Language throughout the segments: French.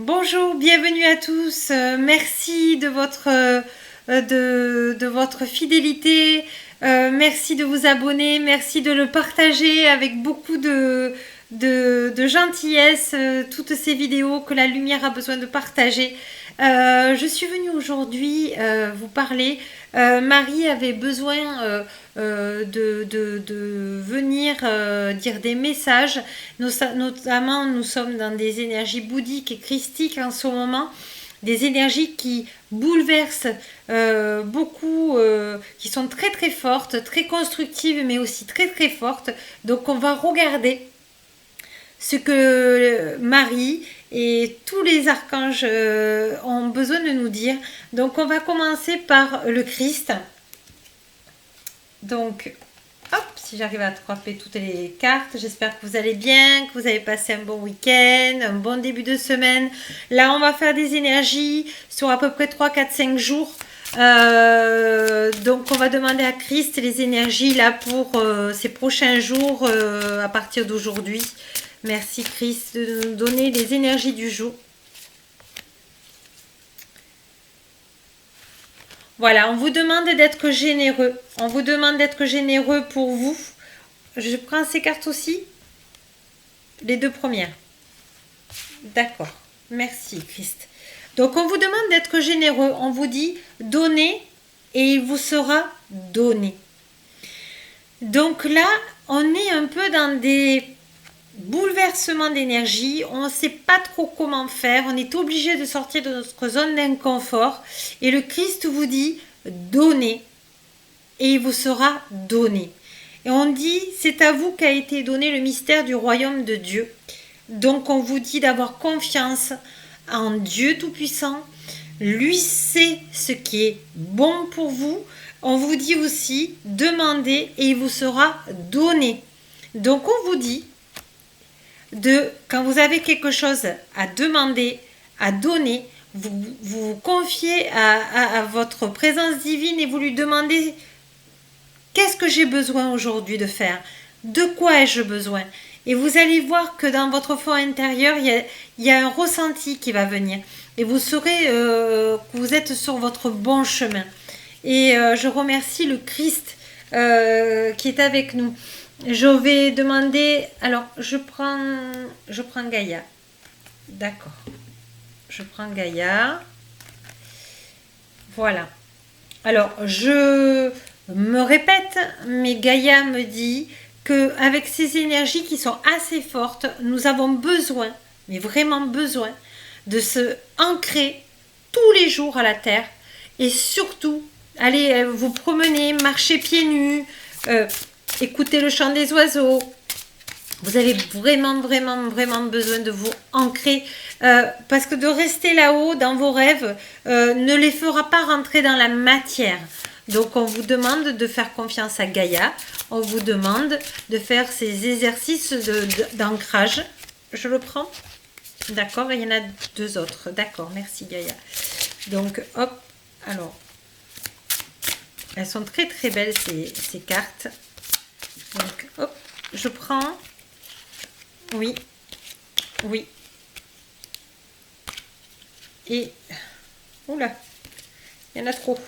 Bonjour, bienvenue à tous. Merci de votre fidélité. Merci de vous abonner. Merci de le partager avec beaucoup de gentillesse. Toutes ces vidéos que la lumière a besoin de partager. Je suis venue aujourd'hui vous parler. Marie avait besoin de venir dire des messages. Notamment, nous sommes dans des énergies bouddhiques et christiques en ce moment, des énergies qui bouleversent beaucoup, qui sont très très fortes, très constructives, mais aussi très très fortes. Donc on va regarder ce que Marie et tous les archanges ont besoin de nous dire. Donc on va commencer par le Christ. Donc hop, si j'arrive à attraper toutes les cartes, j'espère que vous allez bien, que vous avez passé un bon week-end, un bon début de semaine. Là, on va faire des énergies sur à peu près 3, 4, 5 jours. Donc, on va demander à Christ les énergies là pour ces prochains jours à partir d'aujourd'hui. Merci Christ de nous donner les énergies du jour. Voilà, on vous demande d'être généreux. On vous demande d'être généreux pour vous. Je prends ces cartes aussi. Les deux premières. D'accord. Merci, Christ. Donc, on vous demande d'être généreux. On vous dit donnez et il vous sera donné. Donc là, on est un peu dans des bouleversements d'énergie. On ne sait pas trop comment faire. On est obligé de sortir de notre zone d'inconfort. Et le Christ vous dit donnez et il vous sera donné. Et on dit c'est à vous qu'a été donné le mystère du royaume de Dieu. Donc on vous dit d'avoir confiance en Dieu Tout-Puissant. Lui sait ce qui est bon pour vous. On vous dit aussi demandez et il vous sera donné. Donc on vous dit quand vous avez quelque chose à demander, à donner, vous confiez à votre présence divine et vous lui demandez qu'est-ce que j'ai besoin aujourd'hui de faire, de quoi ai-je besoin. Et vous allez voir que dans votre fond intérieur, il y a un ressenti qui va venir. Et vous saurez que vous êtes sur votre bon chemin. Et je remercie le Christ qui est avec nous. Je vais demander... Alors, je prends Gaïa. D'accord. Je prends Gaïa. Voilà. Alors, je me répète, mais Gaïa me dit qu'avec ces énergies qui sont assez fortes, nous avons besoin, mais vraiment besoin, de se ancrer tous les jours à la terre et surtout, aller vous promener, marcher pieds nus, écouter le chant des oiseaux. Vous avez vraiment besoin de vous ancrer parce que de rester là-haut dans vos rêves ne les fera pas rentrer dans la matière. Donc on vous demande de faire confiance à Gaïa, on vous demande de faire ces exercices d'ancrage. Je le prends. D'accord, il y en a deux autres. D'accord, merci Gaïa. Donc hop, alors, elles sont très belles ces cartes. Donc hop, je prends. Oui, oui. Et, oula, il y en a trop.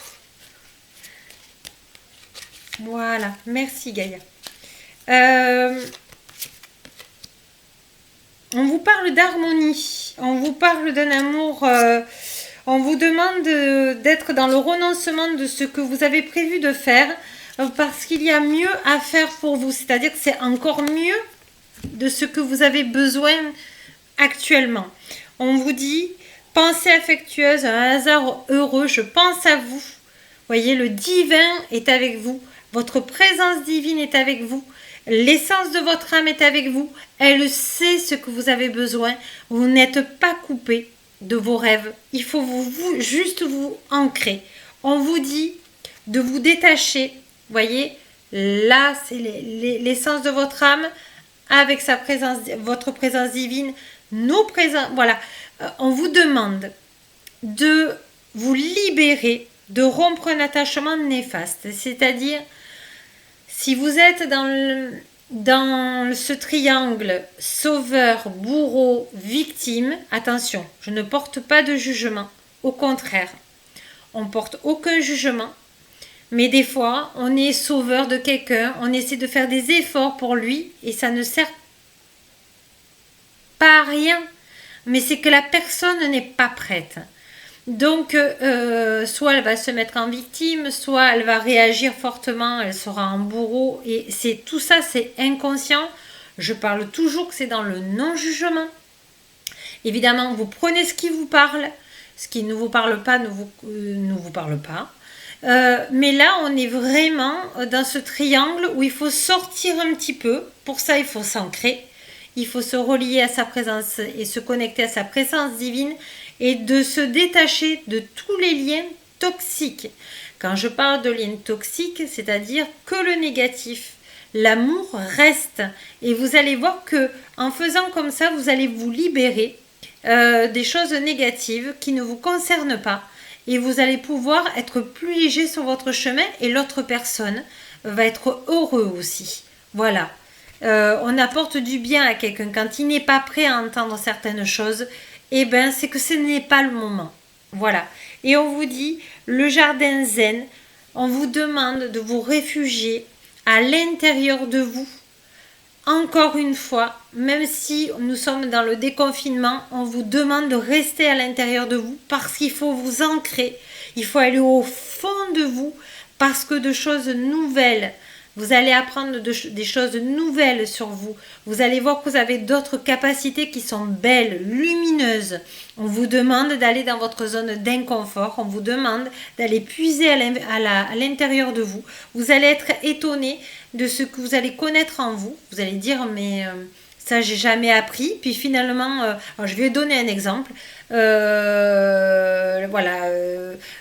Voilà, merci Gaïa. On vous parle d'harmonie, on vous parle d'un amour, on vous demande d'être dans le renoncement de ce que vous avez prévu de faire parce qu'il y a mieux à faire pour vous, c'est-à-dire que c'est encore mieux de ce que vous avez besoin actuellement. On vous dit, pensée affectueuse, un hasard heureux, je pense à vous. Voyez, le divin est avec vous, votre présence divine est avec vous, l'essence de votre âme est avec vous, elle sait ce que vous avez besoin, vous n'êtes pas coupé de vos rêves, il faut juste vous ancrer. On vous dit de vous détacher, voyez, là c'est l'essence de votre âme, avec votre présence divine, nos présences, voilà. On vous demande de vous libérer, de rompre un attachement néfaste. C'est-à-dire, si vous êtes dans ce triangle sauveur, bourreau, victime, attention, je ne porte pas de jugement. Au contraire, on porte aucun jugement. Mais des fois, on est sauveur de quelqu'un, on essaie de faire des efforts pour lui et ça ne sert pas à rien. Mais c'est que la personne n'est pas prête. Donc, soit elle va se mettre en victime, soit elle va réagir fortement, elle sera en bourreau. Et c'est tout ça, c'est inconscient. Je parle toujours que c'est dans le non-jugement. Évidemment, vous prenez ce qui vous parle. Ce qui ne vous parle pas ne vous parle pas. Mais là, on est vraiment dans ce triangle où il faut sortir un petit peu. Pour ça, il faut s'ancrer. Il faut se relier à sa présence et se connecter à sa présence divine et de se détacher de tous les liens toxiques. Quand je parle de liens toxiques, c'est-à-dire que le négatif. L'amour reste et vous allez voir que en faisant comme ça, vous allez vous libérer des choses négatives qui ne vous concernent pas et vous allez pouvoir être plus léger sur votre chemin et l'autre personne va être heureux aussi. Voilà. On apporte du bien à quelqu'un quand il n'est pas prêt à entendre certaines choses, et ben c'est que ce n'est pas le moment. Voilà. Et on vous dit le jardin zen, on vous demande de vous réfugier à l'intérieur de vous. Encore une fois, même si nous sommes dans le déconfinement, on vous demande de rester à l'intérieur de vous parce qu'il faut vous ancrer. Il faut aller au fond de vous parce que de choses nouvelles, vous allez apprendre des choses nouvelles sur vous. Vous allez voir que vous avez d'autres capacités qui sont belles, lumineuses. On vous demande d'aller dans votre zone d'inconfort. On vous demande d'aller puiser à l'intérieur de vous. Vous allez être étonné de ce que vous allez connaître en vous. Vous allez dire, mais ça, j'ai jamais appris. Puis finalement, alors je vais donner un exemple.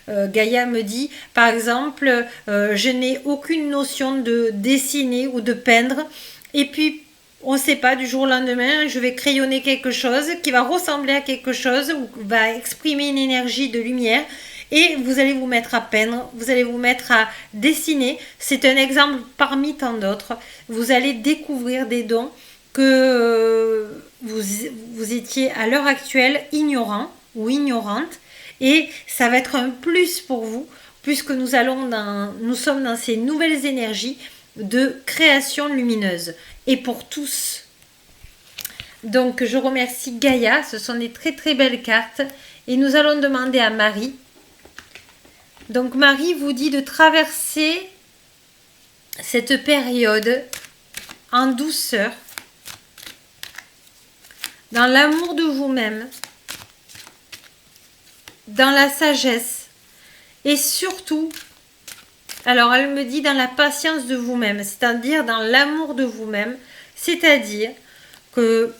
Gaïa me dit, par exemple, je n'ai aucune notion de dessiner ou de peindre. Et puis, on ne sait pas, du jour au lendemain, je vais crayonner quelque chose qui va ressembler à quelque chose ou va exprimer une énergie de lumière. Et vous allez vous mettre à peindre, vous allez vous mettre à dessiner. C'est un exemple parmi tant d'autres. Vous allez découvrir des dons que vous étiez à l'heure actuelle ignorant ou ignorante. Et ça va être un plus pour vous, puisque nous sommes dans ces nouvelles énergies de création lumineuse. Et pour tous. Donc je remercie Gaïa, ce sont des très très belles cartes. Et nous allons demander à Marie. Donc Marie vous dit de traverser cette période en douceur, dans l'amour de vous-même, dans la sagesse et surtout, alors elle me dit dans la patience de vous-même, c'est-à-dire dans l'amour de vous-même, c'est-à-dire que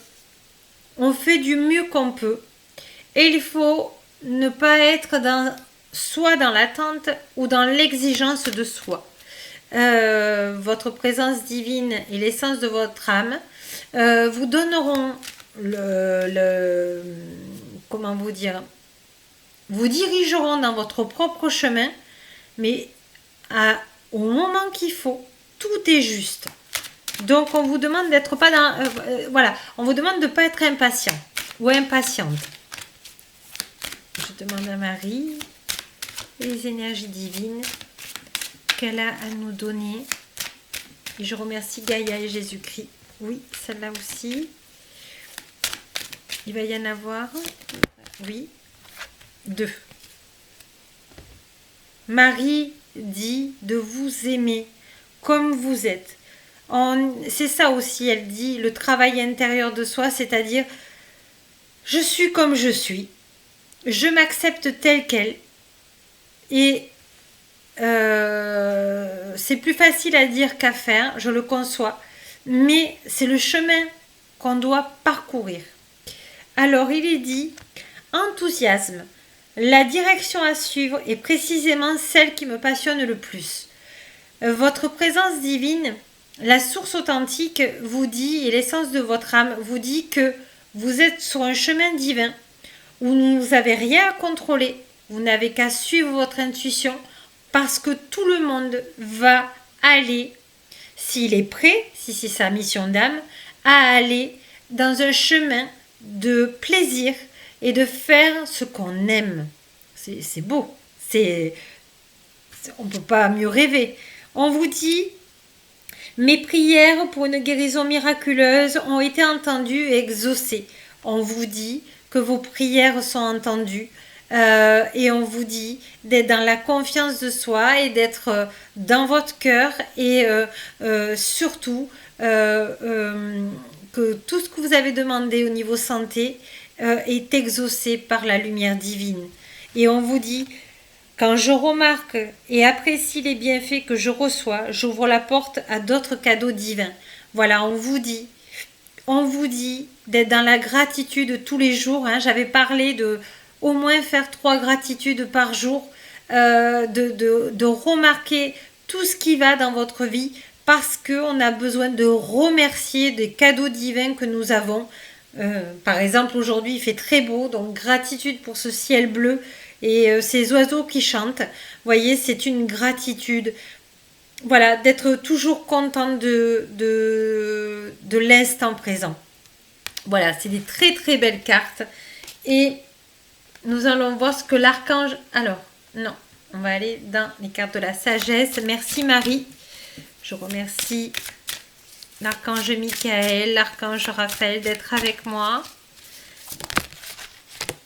on fait du mieux qu'on peut et il faut ne pas être soit dans l'attente ou dans l'exigence de soi. Votre présence divine et l'essence de votre âme vous donneront comment vous dire, vous dirigeront dans votre propre chemin, mais au moment qu'il faut, tout est juste. Donc on vous demande d'être pas dans on vous demande de pas être impatient ou impatiente. Je demande à Marie les énergies divines qu'elle a à nous donner. Et je remercie Gaïa et Jésus-Christ. Oui, celle-là aussi. Il va y en avoir, oui, 2. Marie dit de vous aimer comme vous êtes. C'est ça aussi, elle dit, le travail intérieur de soi, c'est-à-dire, je suis comme je suis. Je m'accepte telle qu'elle. Et c'est plus facile à dire qu'à faire, je le conçois. Mais c'est le chemin qu'on doit parcourir. Alors, il est dit, enthousiasme. La direction à suivre est précisément celle qui me passionne le plus. Votre présence divine, la source authentique vous dit, et l'essence de votre âme vous dit que vous êtes sur un chemin divin où vous n'avez rien à contrôler. Vous n'avez qu'à suivre votre intuition parce que tout le monde va aller s'il est prêt, si c'est sa mission d'âme, à aller dans un chemin de plaisir et de faire ce qu'on aime. C'est beau, on ne peut pas mieux rêver. On vous dit, mes prières pour une guérison miraculeuse ont été entendues et exaucées. On vous dit que vos prières sont entendues. Et on vous dit d'être dans la confiance de soi et d'être dans votre cœur et surtout que tout ce que vous avez demandé au niveau santé est exaucé par la lumière divine. Et on vous dit, quand je remarque et apprécie les bienfaits que je reçois, j'ouvre la porte à d'autres cadeaux divins. Voilà, on vous dit d'être dans la gratitude tous les jours. J'avais parlé de au moins faire 3 gratitudes par jour, de remarquer tout ce qui va dans votre vie parce qu'on a besoin de remercier des cadeaux divins que nous avons. Par exemple, aujourd'hui, il fait très beau, donc gratitude pour ce ciel bleu et ces oiseaux qui chantent. Vous voyez, c'est une gratitude. Voilà, d'être toujours content de l'instant présent. Voilà, c'est des très très belles cartes. Et nous allons voir ce que l'archange... Alors, non, on va aller dans les cartes de la sagesse. Merci Marie. Je remercie l'archange Michael, l'archange Raphaël d'être avec moi.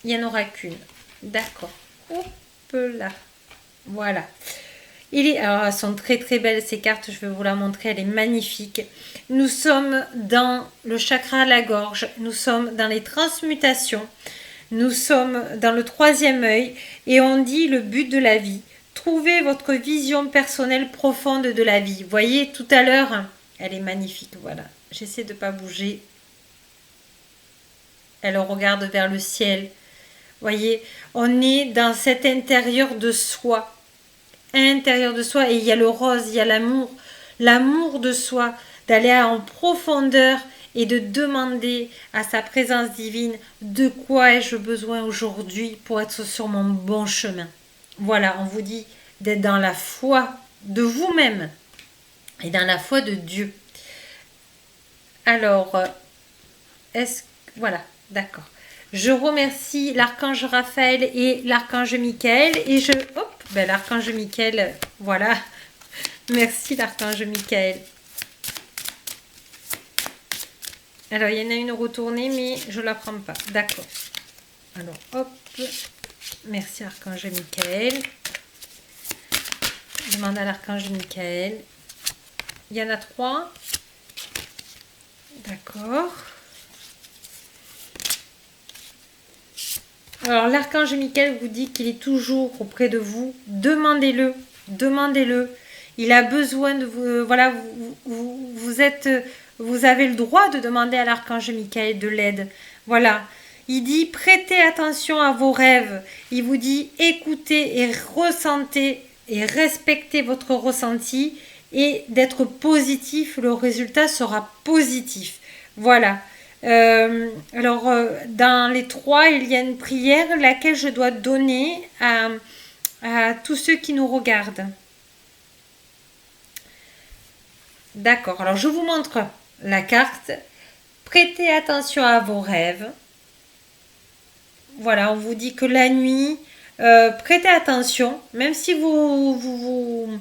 Il n'y en aura qu'une. D'accord. Hop là. Voilà. Alors, elles sont très très belles ces cartes. Je vais vous la montrer. Elle est magnifique. Nous sommes dans le chakra de la gorge. Nous sommes dans les transmutations. Nous sommes dans le 3e œil et on dit le but de la vie. Trouvez votre vision personnelle profonde de la vie. Vous voyez, tout à l'heure, elle est magnifique. Voilà, j'essaie de ne pas bouger. Elle regarde vers le ciel. Vous voyez, on est dans cet intérieur de soi. Intérieur de soi et il y a le rose, il y a l'amour. L'amour de soi, d'aller en profondeur et de demander à sa présence divine de quoi ai-je besoin aujourd'hui pour être sur mon bon chemin. Voilà, on vous dit d'être dans la foi de vous-même et dans la foi de Dieu. Alors, voilà, d'accord. Je remercie l'archange Raphaël et l'archange Michael et l'archange Michael, voilà. Merci l'archange Michael. Alors, il y en a une retournée, mais je ne la prends pas. D'accord. Alors, hop. Merci, archange Michael. Je demande à l'archange Michael. Il y en a 3. D'accord. Alors, l'archange Michael vous dit qu'il est toujours auprès de vous. Demandez-le. Demandez-le. Il a besoin de vous. Voilà, vous avez le droit de demander à l'archange Michael de l'aide. Voilà. Il dit prêtez attention à vos rêves. Il vous dit écoutez et ressentez et respectez votre ressenti et d'être positif. Le résultat sera positif. Voilà. Dans les 3, il y a une prière laquelle je dois donner à tous ceux qui nous regardent. D'accord, alors je vous montre la carte. Prêtez attention à vos rêves. Voilà, on vous dit que la nuit, prêtez attention, même si vous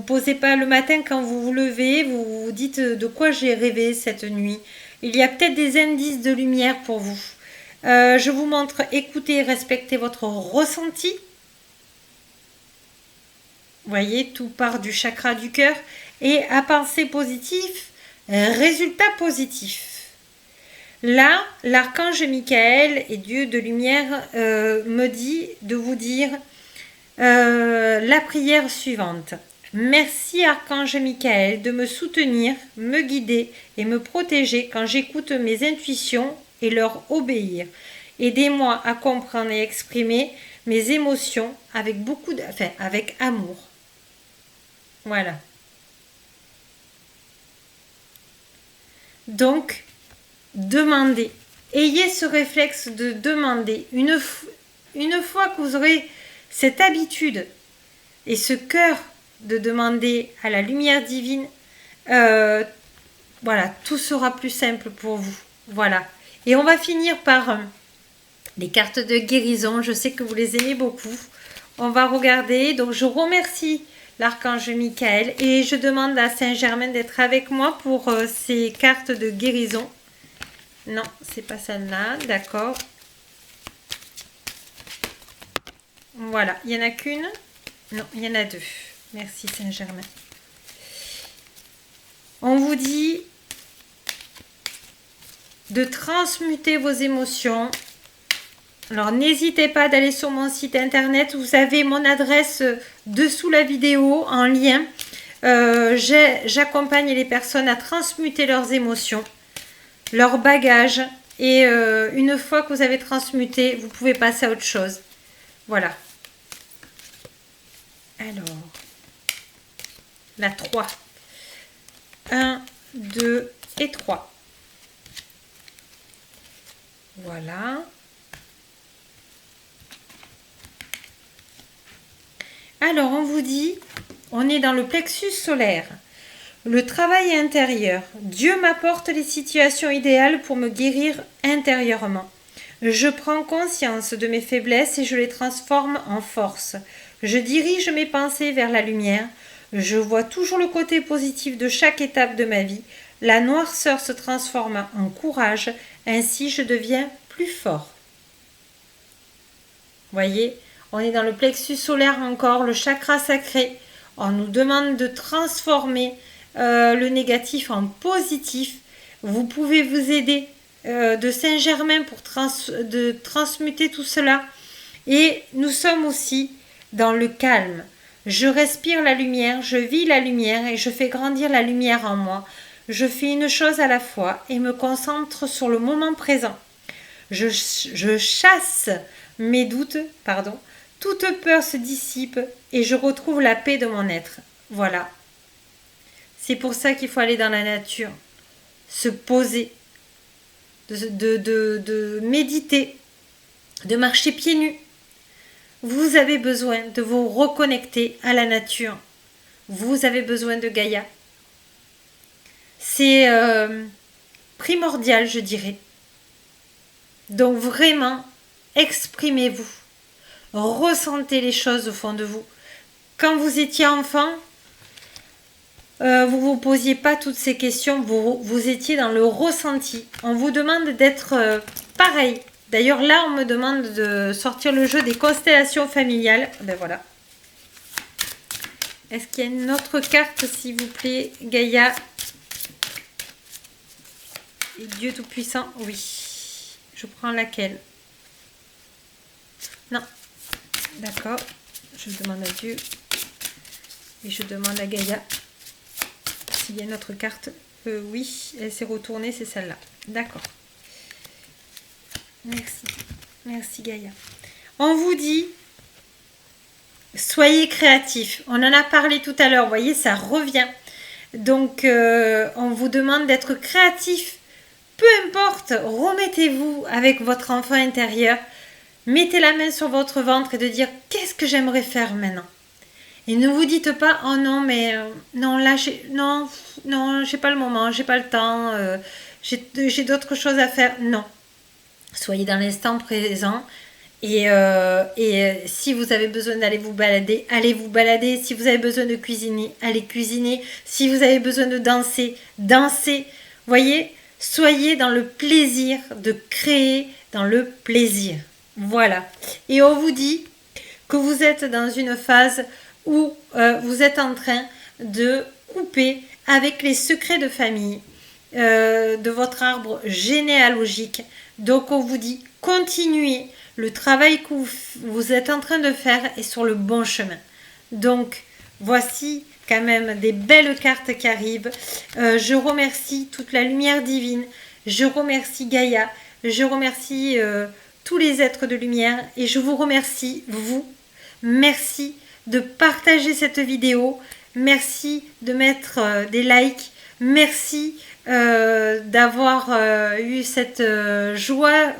posez pas le matin quand vous vous levez, vous vous dites de quoi j'ai rêvé cette nuit. Il y a peut-être des indices de lumière pour vous. Je vous montre, écoutez et respectez votre ressenti. Vous voyez, tout part du chakra du cœur. Et à penser positif, résultat positif. Là, l'archange Michael et Dieu de lumière me dit de vous dire la prière suivante. Merci archange Michael de me soutenir, me guider et me protéger quand j'écoute mes intuitions et leur obéir. Aidez-moi à comprendre et exprimer mes émotions avec avec amour. Voilà. Donc, demandez. Ayez ce réflexe de demander. Une fois que vous aurez cette habitude et ce cœur de demander à la lumière divine, Voilà, tout sera plus simple pour vous. Voilà. Et on va finir par les cartes de guérison. Je sais que vous les aimez beaucoup. On va regarder. Donc, je remercie l'archange Michael et je demande à Saint-Germain d'être avec moi pour ces cartes de guérison. Non, c'est pas celle-là. D'accord. Voilà. Il n'y en a qu'une? Non, il y en a deux. Merci Saint-Germain. On vous dit de transmuter vos émotions. Alors, n'hésitez pas d'aller sur mon site internet. Vous avez mon adresse dessous la vidéo en lien. J'accompagne les personnes à transmuter leurs émotions, leurs bagages. Et une fois que vous avez transmuté, vous pouvez passer à autre chose. Voilà. Alors, la 3. 1, 2 et 3. Voilà. Alors, on vous dit, on est dans le plexus solaire. Le travail intérieur. Dieu m'apporte les situations idéales pour me guérir intérieurement. Je prends conscience de mes faiblesses et je les transforme en force. Je dirige mes pensées vers la lumière. Je vois toujours le côté positif de chaque étape de ma vie. La noirceur se transforme en courage. Ainsi, je deviens plus fort. Voyez, on est dans le plexus solaire encore, le chakra sacré. On nous demande de transformer le négatif en positif. Vous pouvez vous aider de Saint-Germain pour transmuter tout cela. Et nous sommes aussi dans le calme. Je respire la lumière, je vis la lumière et je fais grandir la lumière en moi. Je fais une chose à la fois et me concentre sur le moment présent. Je chasse mes doutes, toute peur se dissipe et je retrouve la paix de mon être. Voilà. C'est pour ça qu'il faut aller dans la nature, se poser, de méditer, de marcher pieds nus. Vous avez besoin de vous reconnecter à la nature. Vous avez besoin de Gaïa. C'est primordial, je dirais. Donc vraiment, exprimez-vous. Ressentez les choses au fond de vous. Quand vous étiez enfant, vous ne vous posiez pas toutes ces questions, vous étiez dans le ressenti. On vous demande d'être pareil. D'ailleurs, là, on me demande de sortir le jeu des constellations familiales. Ben voilà. Est-ce qu'il y a une autre carte, s'il vous plaît, Gaïa et Dieu Tout-Puissant? Oui. Je prends laquelle? Non. D'accord. Je demande à Dieu. Et je demande à Gaïa s'il y a une autre carte. Oui, elle s'est retournée, c'est celle-là. D'accord. Merci. Merci Gaïa. On vous dit, soyez créatifs. On en a parlé tout à l'heure, vous voyez, ça revient. Donc, on vous demande d'être créatif. Peu importe, remettez-vous avec votre enfant intérieur. Mettez la main sur votre ventre et de dire, qu'est-ce que j'aimerais faire maintenant? Et ne vous dites pas, oh non, mais non, là, j'ai pas le moment, j'ai pas le temps, j'ai d'autres choses à faire. Non. Soyez dans l'instant présent. Et si vous avez besoin d'aller vous balader, allez vous balader. Si vous avez besoin de cuisiner, allez cuisiner. Si vous avez besoin de danser, dansez. Voyez, soyez dans le plaisir de créer, dans le plaisir. Voilà. Et on vous dit que vous êtes dans une phase où vous êtes en train de couper avec les secrets de famille de votre arbre généalogique. Donc on vous dit, continuez, le travail que vous êtes en train de faire est sur le bon chemin. Donc voici quand même des belles cartes qui arrivent. Je remercie toute la lumière divine, je remercie Gaïa, je remercie tous les êtres de lumière et je vous remercie, vous. Merci de partager cette vidéo, merci de mettre des likes, merci d'avoir eu cette joie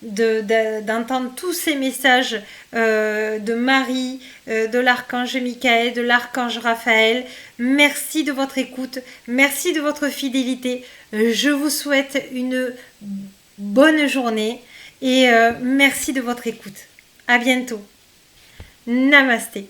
d'entendre tous ces messages de Marie, de l'archange Michael, de l'archange Raphaël. Merci de votre écoute, merci de votre fidélité. Je vous souhaite une bonne journée et merci de votre écoute. À bientôt. Namasté.